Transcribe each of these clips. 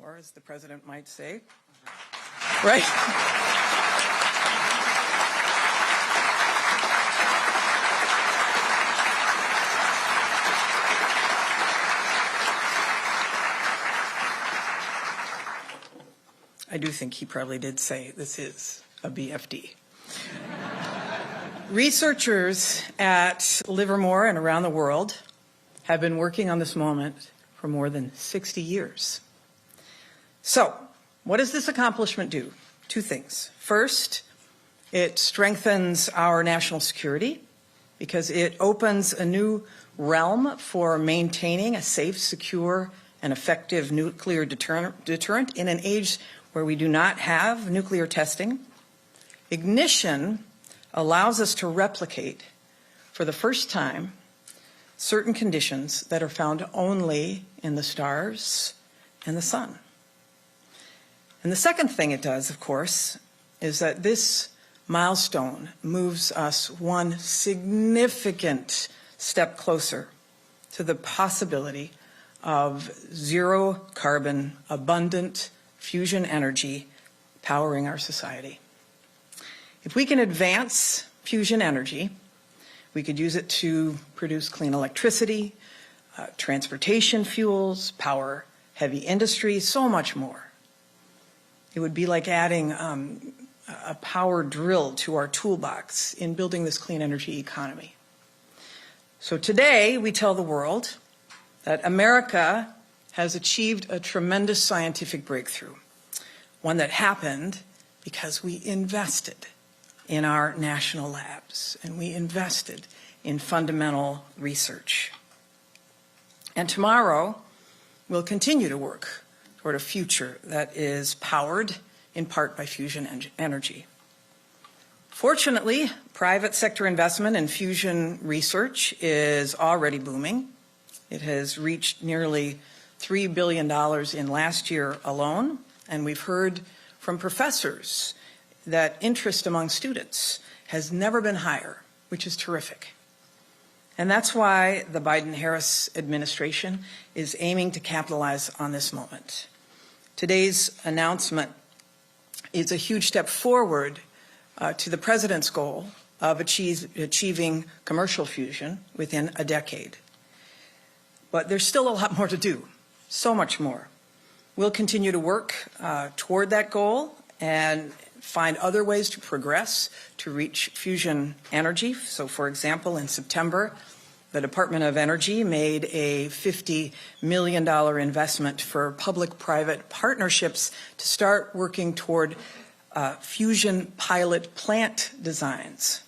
or as the president might say, right? I do think he probably did say this is a BFD. Researchers at Livermore and around the world have been working on this moment for more than 60 years. So, what does this accomplishment do? Two things. First, it strengthens our national security because it opens a new realm for maintaining a safe, secure, and effective nuclear deterrent in an age where we do not have nuclear testing. Ignition allows us to replicate, for the first time, certain conditions that are found only in the stars and the sun. And the second thing it does, of course, is that this milestone moves us one significant step closer to the possibility of zero carbon, abundant fusion energy powering our society. If we can advance fusion energy, we could use it to produce clean electricity, transportation fuels, power heavy industry, so much more. It would be like adding a power drill to our toolbox in building this clean energy economy. So today, we tell the world that America has achieved a tremendous scientific breakthrough, one that happened because we invested in our national labs and we invested in fundamental research. And tomorrow, we'll continue to work toward a future that is powered in part by fusion energy. Fortunately, private sector investment in fusion research is already booming. It has reached nearly $3 billion in last year alone, and we've heard from professors that interest among students has never been higher, which is terrific. And that's why the Biden-Harris administration is aiming to capitalize on this moment. Today's announcement is a huge step forward to the president's goal of achieving commercial fusion within a decade. But there's still a lot more to do, so much more. We'll continue to work toward that goal and find other ways to progress to reach fusion energy. So, for example, in September, the Department of Energy made a $50 million investment for public-private partnerships to start working toward fusion pilot plant designs.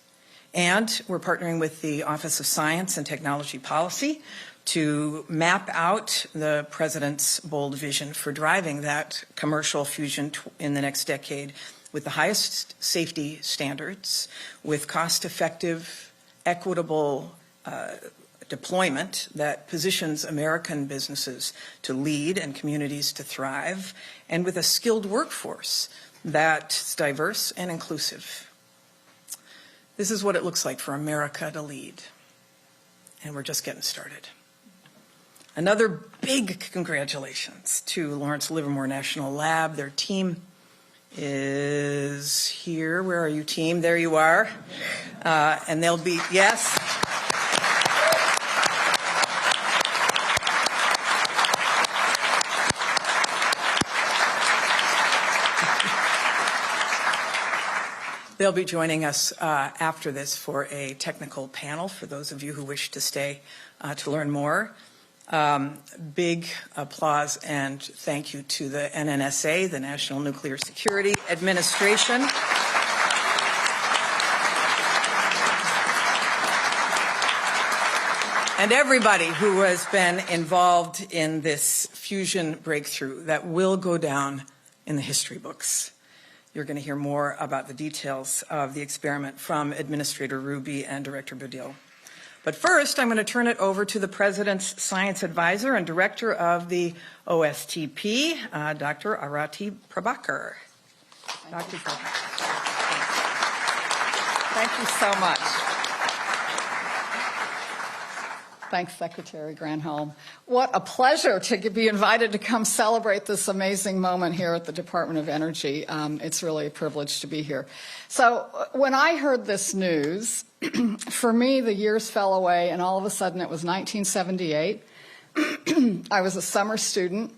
And we're partnering with the Office of Science and Technology Policy to map out the president's bold vision for driving that commercial fusion in the next decade with the highest safety standards, with cost-effective, equitable deployment that positions American businesses to lead and communities to thrive, and with a skilled workforce that's diverse and inclusive. This is what it looks like for America to lead, and we're just getting started. Another big congratulations to Lawrence Livermore National Lab. Their team is here. Where are you, team? There you are. And they'll be, yes. They'll be joining us after this for a technical panel for those of you who wish to stay to learn more. Big applause and thank you to the NNSA, the National Nuclear Security Administration. And everybody who has been involved in this fusion breakthrough that will go down in the history books. You're going to hear more about the details of the experiment from Administrator Ruby and Director Budil. But first, I'm going to turn it over to the President's Science Advisor and Director of the OSTP, Dr. Arati Prabhakar. Dr. Prabhakar. Thank you so much. Thanks, Secretary Granholm. What a pleasure to be invited to come celebrate this amazing moment here at the Department of Energy. It's really a privilege to be here. So when I heard this news, for me, the years fell away, and all of a sudden it was 1978. I was a summer student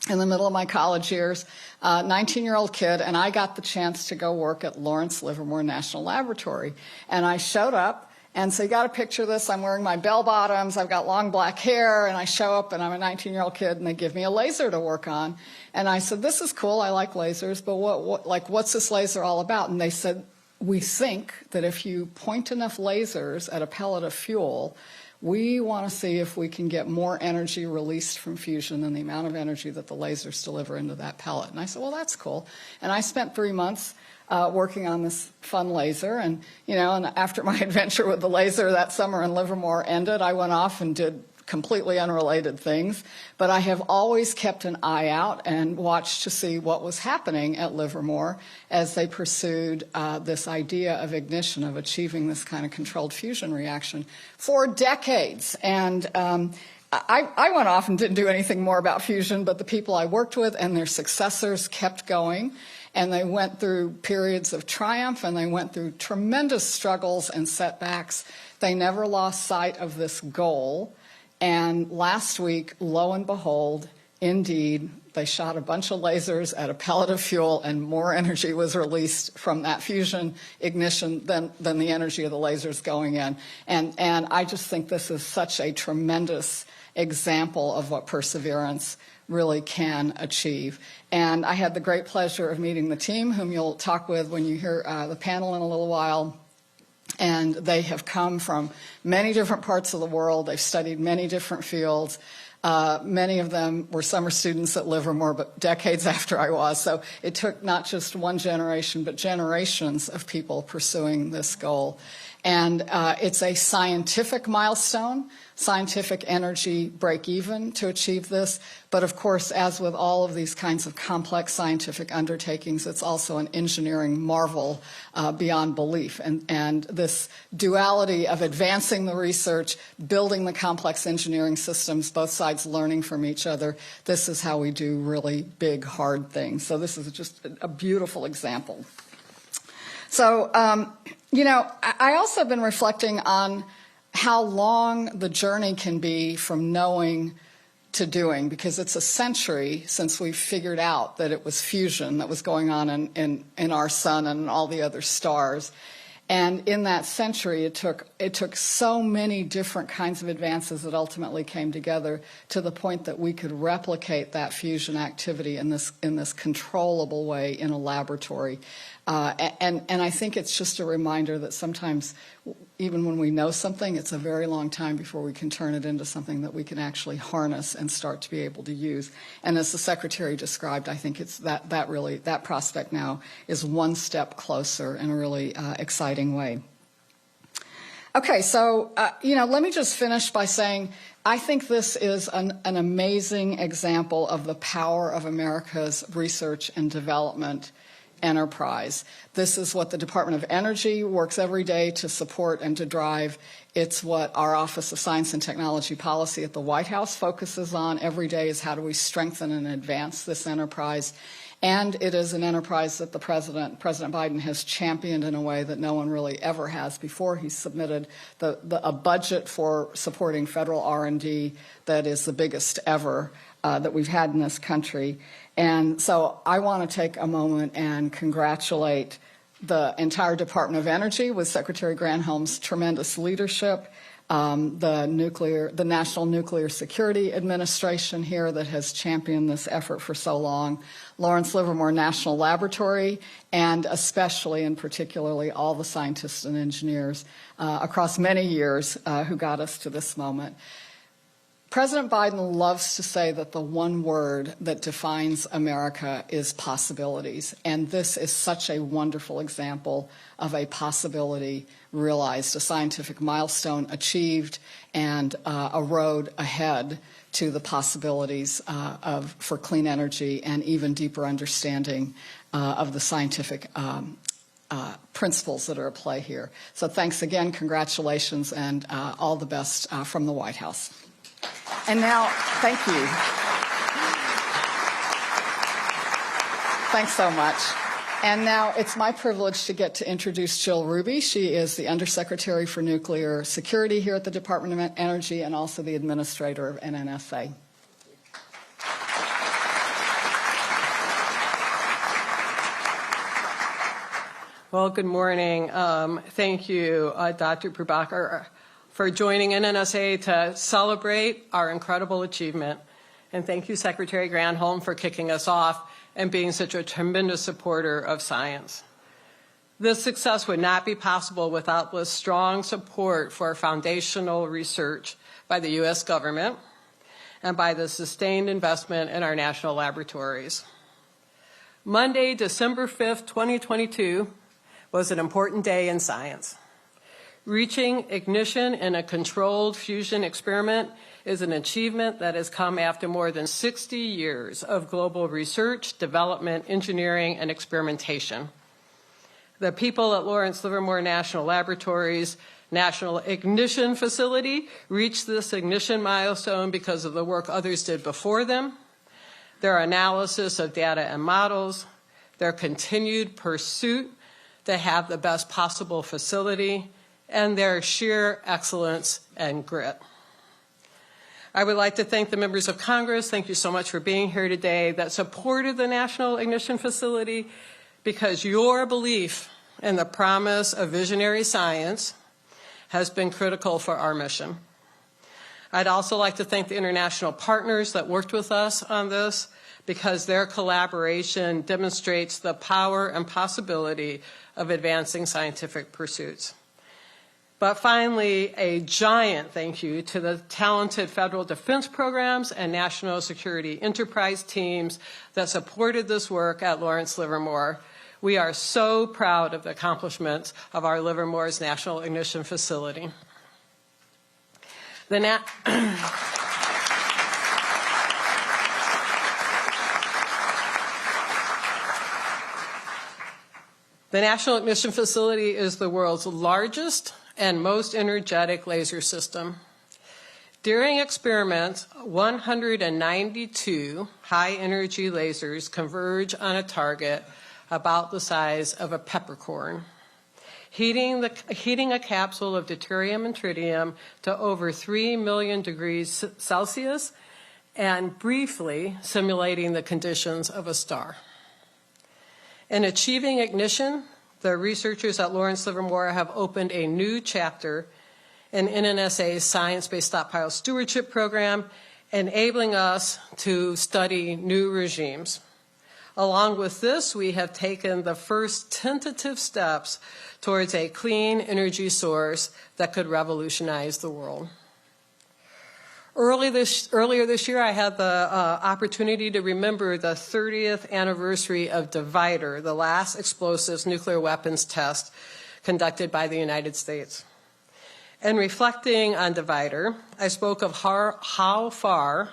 in the middle of my college years, 19-year-old kid, and I got the chance to go work at Lawrence Livermore National Laboratory. And I showed up, and so you got to picture this. I'm wearing my bell bottoms, I've got long black hair, and I show up, and I'm a 19-year-old kid, and they give me a laser to work on. And I said, this is cool, I like lasers, but what's this laser all about? And they said, we think that if you point enough lasers at a pellet of fuel, we want to see if we can get more energy released from fusion than the amount of energy that the lasers deliver into that pellet. And I said, well, that's cool. And I spent 3 months working on this fun laser. And, and after my adventure with the laser that summer in Livermore ended, I went off and did completely unrelated things. But I have always kept an eye out and watched to see what was happening at Livermore as they pursued this idea of ignition, of achieving this kind of controlled fusion reaction for decades. And I went off and didn't do anything more about fusion, but the people I worked with and their successors kept going. And they went through periods of triumph, and they went through tremendous struggles and setbacks. They never lost sight of this goal. And last week, lo and behold, indeed, they shot a bunch of lasers at a pellet of fuel, and more energy was released from that fusion ignition than the energy of the lasers going in. And I just think this is such a tremendous example of what perseverance really can achieve. And I had the great pleasure of meeting the team, whom you'll talk with when you hear the panel in a little while. And they have come from many different parts of the world. They've studied many different fields. Many of them were summer students at Livermore, but decades after I was. So it took not just one generation, but generations of people pursuing this goal. And it's a scientific milestone, scientific energy break-even to achieve this. But of course, as with all of these kinds of complex scientific undertakings, it's also an engineering marvel beyond belief. And this duality of advancing the research, building the complex engineering systems, both sides learning from each other, this is how we do really big, hard things. So this is just a beautiful example. So, I also have been reflecting on how long the journey can be from knowing to doing, because it's a century since we figured out that it was fusion that was going on in our sun and all the other stars. And in that century, it took so many different kinds of advances that ultimately came together to the point that we could replicate that fusion activity in this controllable way in a laboratory. And I think it's just a reminder that sometimes, even when we know something, it's a very long time before we can turn it into something that we can actually harness and start to be able to use. And as the Secretary described, I think it's that prospect now is one step closer in a really exciting way. Okay, so, let me just finish by saying I think this is an amazing example of the power of America's research and development enterprise. This is what the Department of Energy works every day to support and to drive. It's what our Office of Science and Technology Policy at the White House focuses on every day, is how do we strengthen and advance this enterprise. And it is an enterprise that President Biden has championed in a way that no one really ever has before. He submitted a budget for supporting federal R&D that is the biggest ever that we've had in this country. And so I want to take a moment and congratulate the entire Department of Energy with Secretary Granholm's tremendous leadership, the National Nuclear Security Administration here that has championed this effort for so long, Lawrence Livermore National Laboratory, and especially and particularly all the scientists and engineers across many years who got us to this moment. President Biden loves to say that the one word that defines America is possibilities, and this is such a wonderful example of a possibility realized, a scientific milestone achieved, and a road ahead to the possibilities for clean energy and even deeper understanding of the scientific principles that are at play here. So thanks again, congratulations, and all the best from the White House. And now, thank you. Thanks so much. And now it's my privilege to get to introduce Jill Ruby. She is the Undersecretary for Nuclear Security here at the Department of Energy and also the Administrator of NNSA. Well, good morning. Thank you, Dr. Prabhakar, for joining NNSA to celebrate our incredible achievement. And thank you, Secretary Granholm, for kicking us off and being such a tremendous supporter of science. This success would not be possible without the strong support for foundational research by the U.S. government and by the sustained investment in our national laboratories. Monday, December 5th, 2022, was an important day in science. Reaching ignition in a controlled fusion experiment is an achievement that has come after more than 60 years of global research, development, engineering, and experimentation. The people at Lawrence Livermore National Laboratories National Ignition Facility reached this ignition milestone because of the work others did before them, their analysis of data and models, their continued pursuit to have the best possible facility, and their sheer excellence and grit. I would like to thank the members of Congress, thank you so much for being here today, that supported the National Ignition Facility, because your belief in the promise of visionary science has been critical for our mission. I'd also like to thank the international partners that worked with us on this, because their collaboration demonstrates the power and possibility of advancing scientific pursuits. But finally, a giant thank you to the talented federal defense programs and national security enterprise teams that supported this work at Lawrence Livermore. We are so proud of the accomplishments of our Livermore's National Ignition Facility. The National Ignition Facility is the world's largest and most energetic laser system. During experiments, 192 high-energy lasers converge on a target about the size of a peppercorn, heating a capsule of deuterium and tritium to over 3 million degrees Celsius and briefly simulating the conditions of a star. In achieving ignition, the researchers at Lawrence Livermore have opened a new chapter in NNSA's Science-Based Stockpile Stewardship Program, enabling us to study new regimes. Along with this, we have taken the first tentative steps towards a clean energy source that could revolutionize the world. Earlier this year, I had the opportunity to remember the 30th anniversary of Divider, the last explosive nuclear weapons test conducted by the United States. In reflecting on Divider, I spoke of how far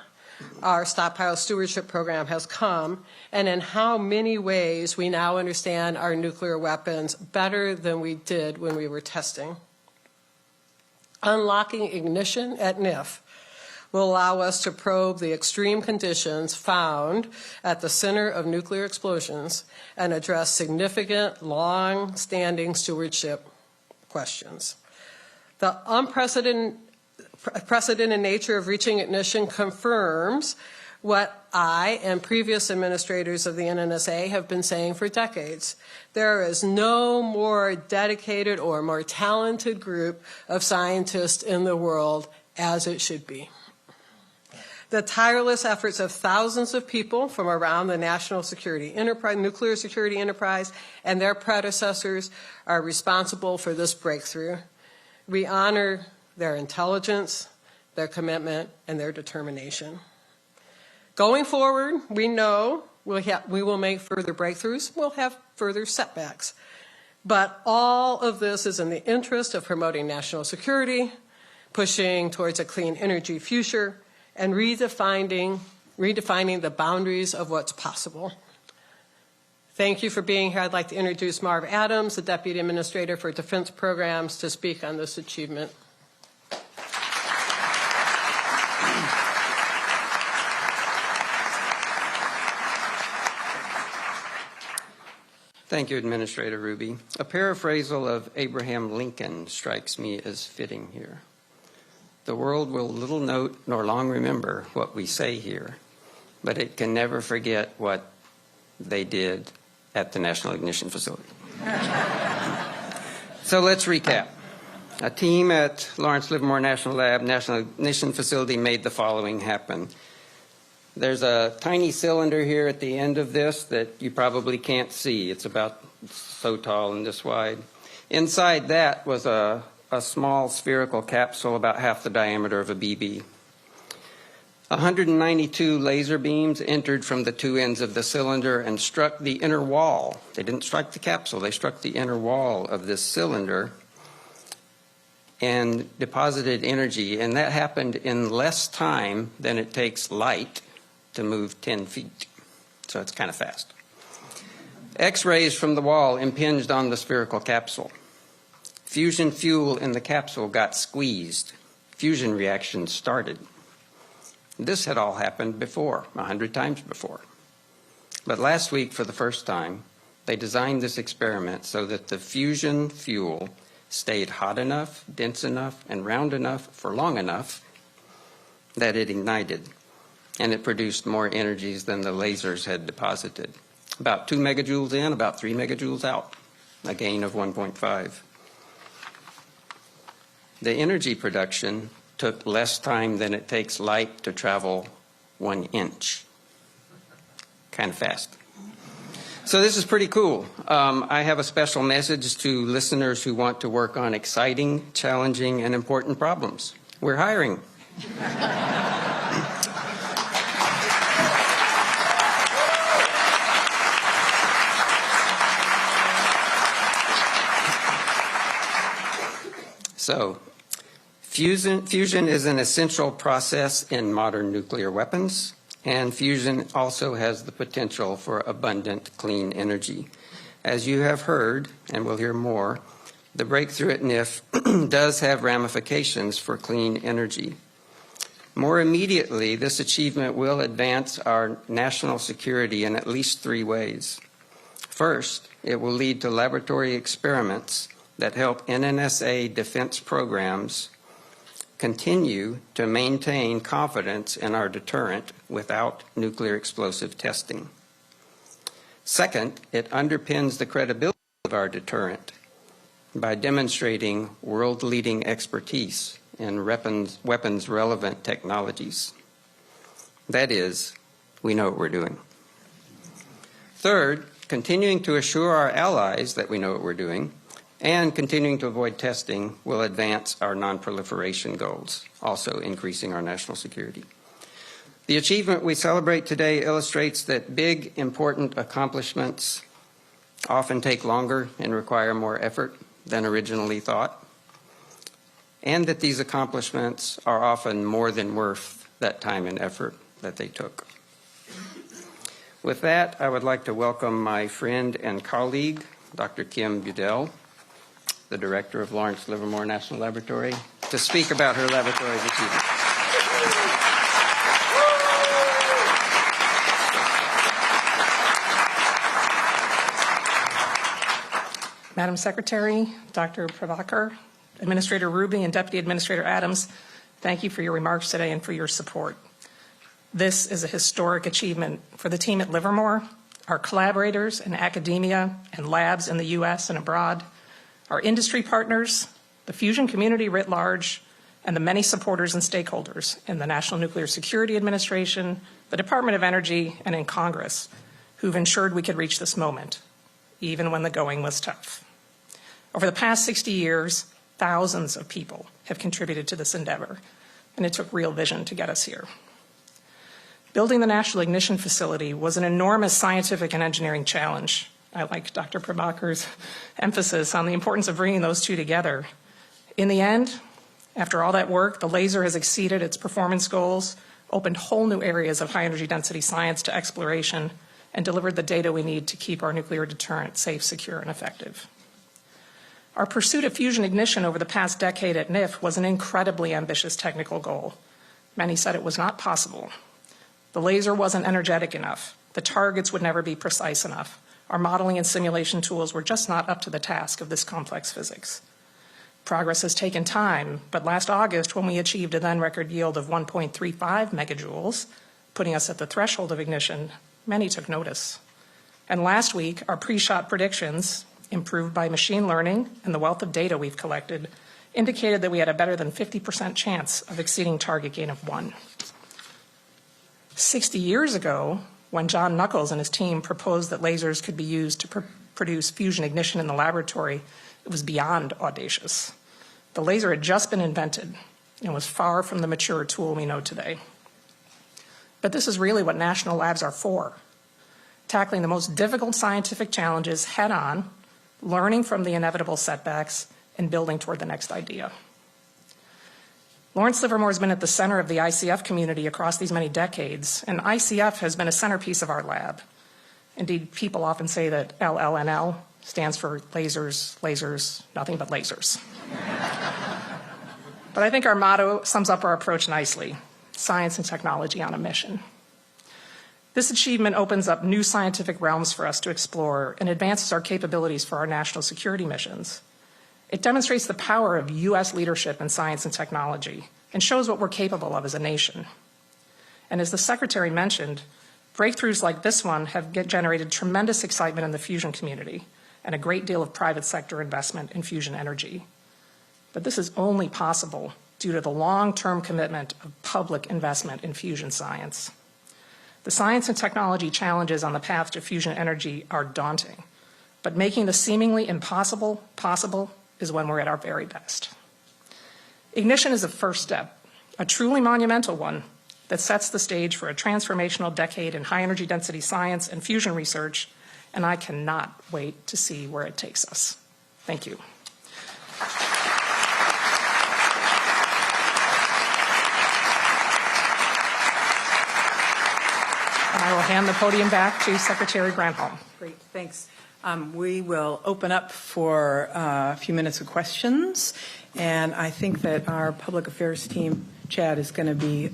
our stockpile stewardship program has come and in how many ways we now understand our nuclear weapons better than we did when we were testing. Unlocking ignition at NIF will allow us to probe the extreme conditions found at the center of nuclear explosions and address significant, long-standing stewardship questions. The unprecedented nature of reaching ignition confirms what I and previous administrators of the NNSA have been saying for decades. There is no more dedicated or more talented group of scientists in the world as it should be. The tireless efforts of thousands of people from around the national security enterprise, nuclear security enterprise, and their predecessors are responsible for this breakthrough. We honor their intelligence, their commitment, and their determination. Going forward, we know we will make further breakthroughs. We'll have further setbacks. But all of this is in the interest of promoting national security, pushing towards a clean energy future, and redefining the boundaries of what's possible. Thank you for being here. I'd like to introduce Marv Adams, the Deputy Administrator for Defense Programs, to speak on this achievement. Thank you, Administrator Ruby. A paraphrasal of Abraham Lincoln strikes me as fitting here. The world will little note nor long remember what we say here, but it can never forget what they did at the National Ignition Facility. So let's recap. A team at Lawrence Livermore National Lab, National Ignition Facility made the following happen. There's a tiny cylinder here at the end of this that you probably can't see. It's about so tall and this wide. Inside that was a small spherical capsule about half the diameter of a BB. 192 laser beams entered from the two ends of the cylinder and struck the inner wall. They didn't strike the capsule, they struck the inner wall of this cylinder and deposited energy. And that happened in less time than it takes light to move 10 feet. So it's kind of fast. X-rays from the wall impinged on the spherical capsule. Fusion fuel in the capsule got squeezed. Fusion reactions started. This had all happened before, 100 times before. But last week, for the first time, they designed this experiment so that the fusion fuel stayed hot enough, dense enough, and round enough for long enough that it ignited. And it produced more energies than the lasers had deposited. About 2 megajoules in, about 3 megajoules out, a gain of 1.5. The energy production took less time than it takes light to travel 1 inch. Kind of fast. So this is pretty cool. I have a special message to listeners who want to work on exciting, challenging, and important problems. We're hiring. So, fusion is an essential process in modern nuclear weapons, and fusion also has the potential for abundant clean energy. As you have heard, and we'll hear more, the breakthrough at NIF does have ramifications for clean energy. More immediately, this achievement will advance our national security in at least 3 ways. First, it will lead to laboratory experiments that help NNSA defense programs continue to maintain confidence in our deterrent without nuclear explosive testing. Second, it underpins the credibility of our deterrent by demonstrating world-leading expertise in weapons-relevant technologies. That is, we know what we're doing. Third, continuing to assure our allies that we know what we're doing and continuing to avoid testing will advance our non-proliferation goals, also increasing our national security. The achievement we celebrate today illustrates that big, important accomplishments often take longer and require more effort than originally thought, and that these accomplishments are often more than worth that time and effort that they took. With that, I would like to welcome my friend and colleague, Dr. Kim Budell, the director of Lawrence Livermore National Laboratory, to speak about her laboratory's achievements. Madam Secretary, Dr. Prabhakar, Administrator Ruby, and Deputy Administrator Adams, thank you for your remarks today and for your support. This is a historic achievement for the team at Livermore, our collaborators in academia and labs in the U.S. and abroad, our industry partners, the fusion community writ large, and the many supporters and stakeholders in the National Nuclear Security Administration, the Department of Energy, and in Congress, who've ensured we could reach this moment, even when the going was tough. Over the past 60 years, thousands of people have contributed to this endeavor, and it took real vision to get us here. Building the National Ignition Facility was an enormous scientific and engineering challenge. I like Dr. Prabhakar's emphasis on the importance of bringing those two together. In the end, after all that work, the laser has exceeded its performance goals, opened whole new areas of high energy density science to exploration, and delivered the data we need to keep our nuclear deterrent safe, secure, and effective. Our pursuit of fusion ignition over the past decade at NIF was an incredibly ambitious technical goal. Many said it was not possible. The laser wasn't energetic enough. The targets would never be precise enough. Our modeling and simulation tools were just not up to the task of this complex physics. Progress has taken time, but last August, when we achieved a then record yield of 1.35 megajoules, putting us at the threshold of ignition, many took notice. And last week, our pre-shot predictions, improved by machine learning and the wealth of data we've collected, indicated that we had a better than 50% chance of exceeding target gain of 1. 60 years ago, when John Knuckles and his team proposed that lasers could be used to produce fusion ignition in the laboratory, it was beyond audacious. The laser had just been invented and was far from the mature tool we know today. But this is really what national labs are for: tackling the most difficult scientific challenges head-on, learning from the inevitable setbacks, and building toward the next idea. Lawrence Livermore has been at the center of the ICF community across these many decades, and ICF has been a centerpiece of our lab. Indeed, people often say that LLNL stands for lasers, lasers, nothing but lasers. But I think our motto sums up our approach nicely: science and technology on a mission. This achievement opens up new scientific realms for us to explore and advances our capabilities for our national security missions. It demonstrates the power of U.S. leadership in science and technology and shows what we're capable of as a nation. And as the Secretary mentioned, breakthroughs like this one have generated tremendous excitement in the fusion community and a great deal of private sector investment in fusion energy. But this is only possible due to the long-term commitment of public investment in fusion science. The science and technology challenges on the path to fusion energy are daunting, but making the seemingly impossible possible is when we're at our very best. Ignition is a first step, a truly monumental one that sets the stage for a transformational decade in high energy density science and fusion research, and I cannot wait to see where it takes us. Thank you. I will hand the podium back to Secretary Granholm. Great, thanks. We will open up for a few minutes of questions, and I think that our public affairs team, Chad, is going to be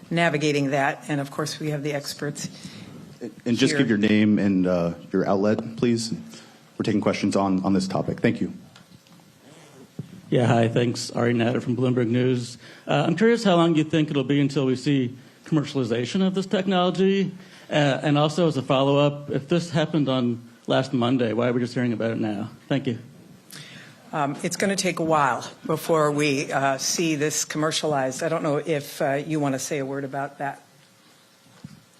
navigating that, and of course we have the experts. And just here. give your name and your outlet, please. We're taking questions on this topic. Thank you. Yeah, hi, thanks. Ari Natter from Bloomberg News. I'm curious how long you think it'll be until we see commercialization of this technology, and also as a follow-up, if this happened on last Monday, why are we just hearing about it now? Thank you. It's going to take a while before we see this commercialized. I don't know if you want to say a word about that.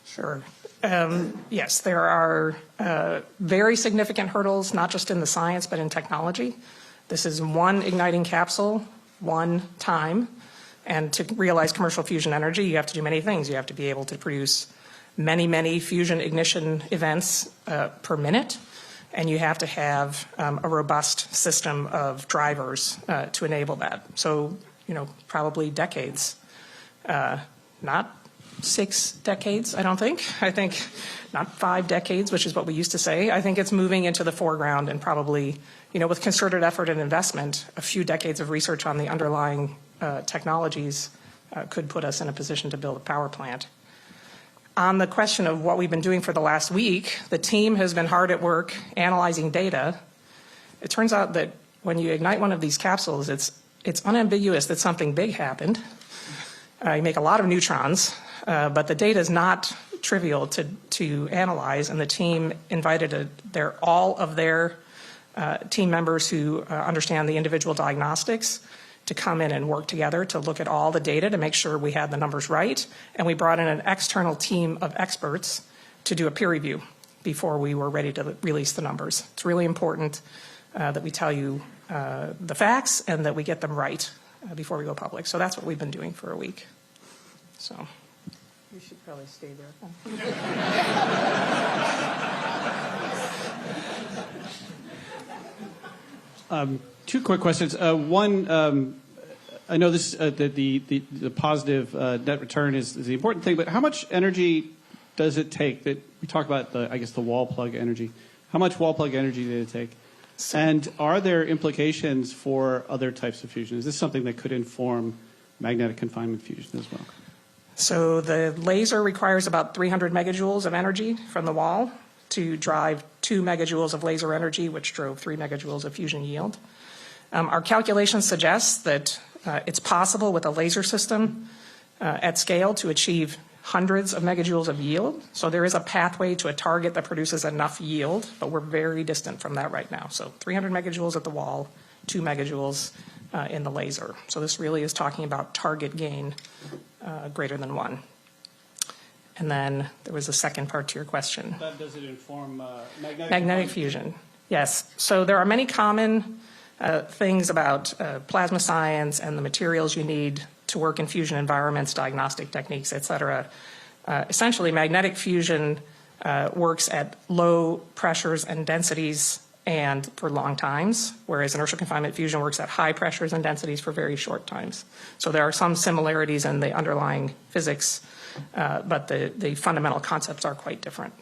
Sure. Yes, there are very significant hurdles, not just in the science, but in technology. This is one igniting capsule, one time. And to realize commercial fusion energy, you have to do many things. You have to be able to produce many, many fusion ignition events per minute. And you have to have a robust system of drivers to enable that. So, probably decades. Not 6 decades, I don't think. I think not 5 decades, which is what we used to say. I think it's moving into the foreground, and probably, with concerted effort and investment, a few decades of research on the underlying technologies could put us in a position to build a power plant. On the question of what we've been doing for the last week, the team has been hard at work analyzing data. It turns out that when you ignite one of these capsules, it's unambiguous that something big happened. You make a lot of neutrons, but the data is not trivial to analyze, and the team invited all of their team members who understand the individual diagnostics to come in and work together to look at all the data to make sure we had the numbers right. And we brought in an external team of experts to do a peer review before we were ready to release the numbers. It's really important that we tell you the facts and that we get them right before we go public. So that's what we've been doing for a week. So You should probably stay there. Two quick questions. One, I know this the positive net return is the important thing, but how much energy does it take? That we talk about the wall plug energy. How much wall plug energy did it take? And are there implications for other types of fusion? Is this something that could inform magnetic confinement fusion as well? So the laser requires about 300 megajoules of energy from the wall to drive 2 megajoules of laser energy, which drove 3 megajoules of fusion yield. Our calculations suggest that it's possible with a laser system at scale to achieve hundreds of megajoules of yield. So there is a pathway to a target that produces enough yield, but we're very distant from that right now. So 300 megajoules at the wall, 2 megajoules in the laser. So this really is talking about target gain greater than 1. And then there was a second part to your question. Does it inform Magnetic fusion, yes. So there are many common things about plasma science and the materials you need to work in fusion environments, diagnostic techniques, et cetera. Essentially, magnetic fusion works at low pressures and densities and for long times, whereas inertial confinement fusion works at high pressures and densities for very short times. So there are some similarities in the underlying physics, but the fundamental concepts are quite different.